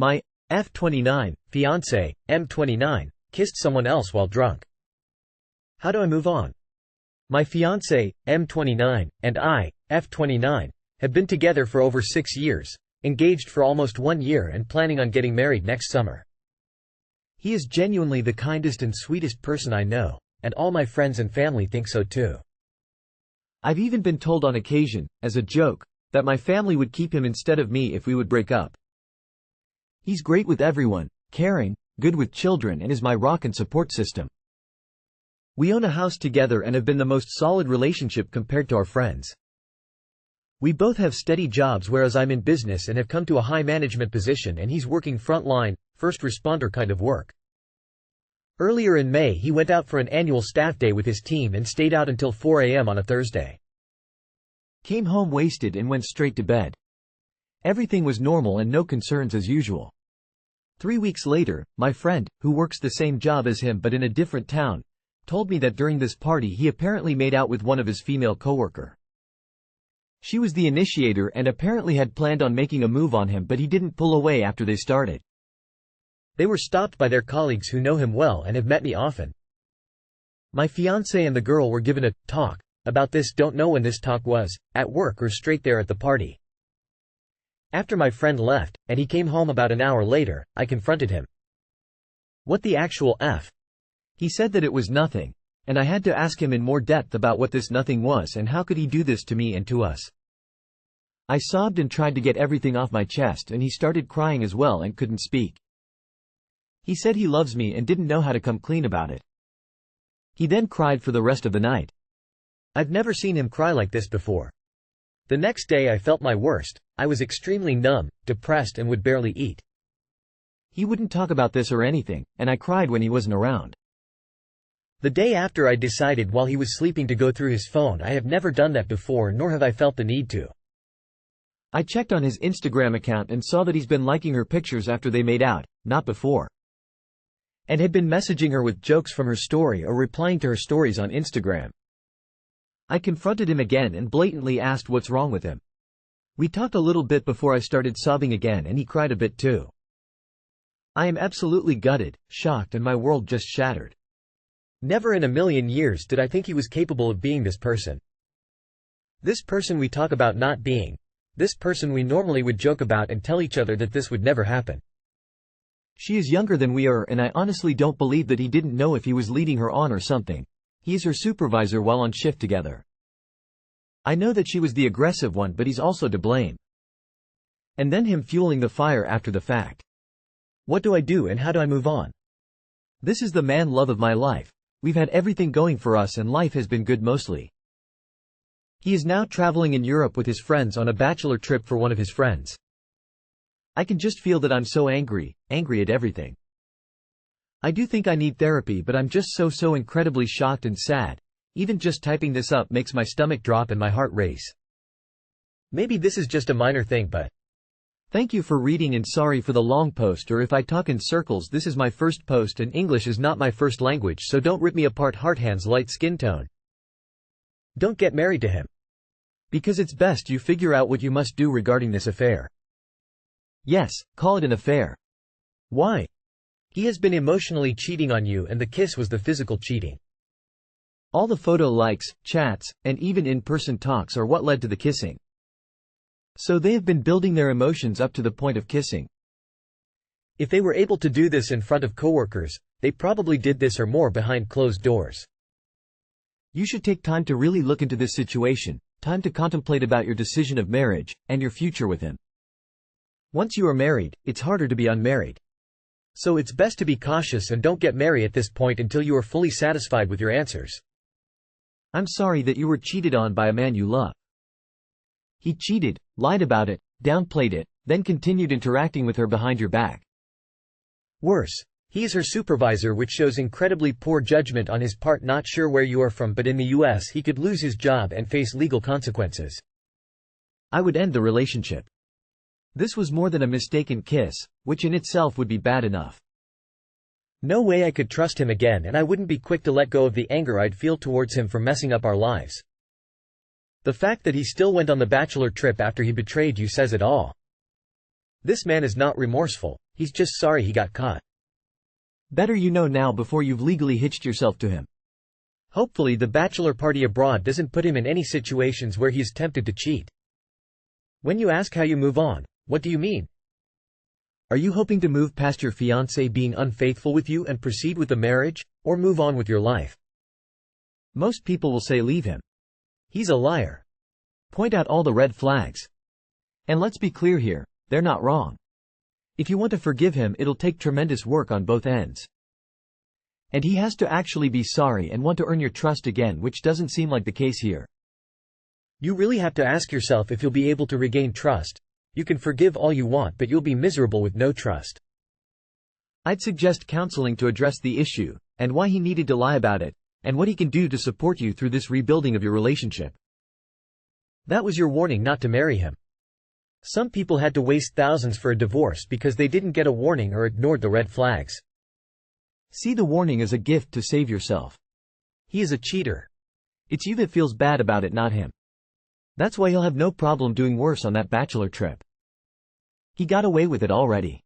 My F29 fiancé, M29, kissed someone else while drunk. How do I move on? My fiancé, M29, and I, F29, have been together for over 6 years, engaged for almost 1 year and planning on getting married next summer. He is genuinely the kindest and sweetest person I know, and all my friends and family think so too. I've even been told on occasion, as a joke, that my family would keep him instead of me if we would break up. He's great with everyone, caring, good with children, and is my rock and support system. We own a house together and have been the most solid relationship compared to our friends. We both have steady jobs, whereas I'm in business and have come to a high management position and he's working frontline, first responder kind of work. Earlier in May he went out for an annual staff day with his team and stayed out until 4 a.m. on a Thursday. Came home wasted and went straight to bed. Everything was normal and no concerns as usual. 3 weeks later, my friend, who works the same job as him but in a different town, told me that during this party he apparently made out with one of his female coworker. She was the initiator and apparently had planned on making a move on him, but he didn't pull away after they started. They were stopped by their colleagues who know him well and have met me often. My fiancé and the girl were given a talk about this, don't know when this talk was, at work or straight there at the party. After my friend left, and he came home about an hour later, I confronted him. What the actual F? He said that it was nothing, and I had to ask him in more depth about what this nothing was and how could he do this to me and to us. I sobbed and tried to get everything off my chest, and he started crying as well and couldn't speak. He said he loves me and didn't know how to come clean about it. He then cried for the rest of the night. I've never seen him cry like this before. The next day I felt my worst. I was extremely numb, depressed, and would barely eat. He wouldn't talk about this or anything, and I cried when he wasn't around. The day after I decided while he was sleeping to go through his phone. I have never done that before, nor have I felt the need to. I checked on his Instagram account and saw that he's been liking her pictures after they made out, not before. And had been messaging her with jokes from her story or replying to her stories on Instagram. I confronted him again and blatantly asked what's wrong with him. We talked a little bit before I started sobbing again and he cried a bit too. I am absolutely gutted, shocked, and my world just shattered. Never in a million years did I think he was capable of being this person. This person we talk about not being. This person we normally would joke about and tell each other that this would never happen. She is younger than we are, and I honestly don't believe that he didn't know if he was leading her on or something. He is her supervisor while on shift together. I know that she was the aggressive one, but he's also to blame. And then him fueling the fire after the fact. What do I do and how do I move on? This is the man love of my life. We've had everything going for us and life has been good mostly. He is now traveling in Europe with his friends on a bachelor trip for one of his friends. I can just feel that I'm so angry at everything. I do think I need therapy, but I'm just so incredibly shocked and sad. Even just typing this up makes my stomach drop and my heart race. Maybe this is just a minor thing, but thank you for reading and sorry for the long post, or if I talk in circles, this is my first post and English is not my first language, so don't rip me apart. Heart hands light skin tone. Don't get married to him. Because it's best you figure out what you must do regarding this affair. Yes, call it an affair. Why? He has been emotionally cheating on you and the kiss was the physical cheating. All the photo likes, chats, and even in-person talks are what led to the kissing. So they have been building their emotions up to the point of kissing. If they were able to do this in front of coworkers, they probably did this or more behind closed doors. You should take time to really look into this situation, time to contemplate about your decision of marriage, and your future with him. Once you are married, it's harder to be unmarried. So it's best to be cautious and don't get married at this point until you are fully satisfied with your answers. I'm sorry that you were cheated on by a man you love. He cheated, lied about it, downplayed it, then continued interacting with her behind your back. Worse, he is her supervisor, which shows incredibly poor judgment on his part. Not sure where you are from, but in the US he could lose his job and face legal consequences. I would end the relationship. This was more than a mistaken kiss, which in itself would be bad enough. No way I could trust him again, and I wouldn't be quick to let go of the anger I'd feel towards him for messing up our lives. The fact that he still went on the bachelor trip after he betrayed you says it all. This man is not remorseful. He's just sorry he got caught. Better you know now before you've legally hitched yourself to him. Hopefully the bachelor party abroad doesn't put him in any situations where he is tempted to cheat. When you ask how you move on, what do you mean? Are you hoping to move past your fiancé being unfaithful with you and proceed with the marriage, or move on with your life? Most people will say leave him. He's a liar. Point out all the red flags. And let's be clear here, they're not wrong. If you want to forgive him, it'll take tremendous work on both ends. And he has to actually be sorry and want to earn your trust again, which doesn't seem like the case here. You really have to ask yourself if you'll be able to regain trust. You can forgive all you want, but you'll be miserable with no trust. I'd suggest counseling to address the issue, and why he needed to lie about it, and what he can do to support you through this rebuilding of your relationship. That was your warning not to marry him. Some people had to waste thousands for a divorce because they didn't get a warning or ignored the red flags. See the warning as a gift to save yourself. He is a cheater. It's you that feels bad about it, not him. That's why he'll have no problem doing worse on that bachelor trip. He got away with it already.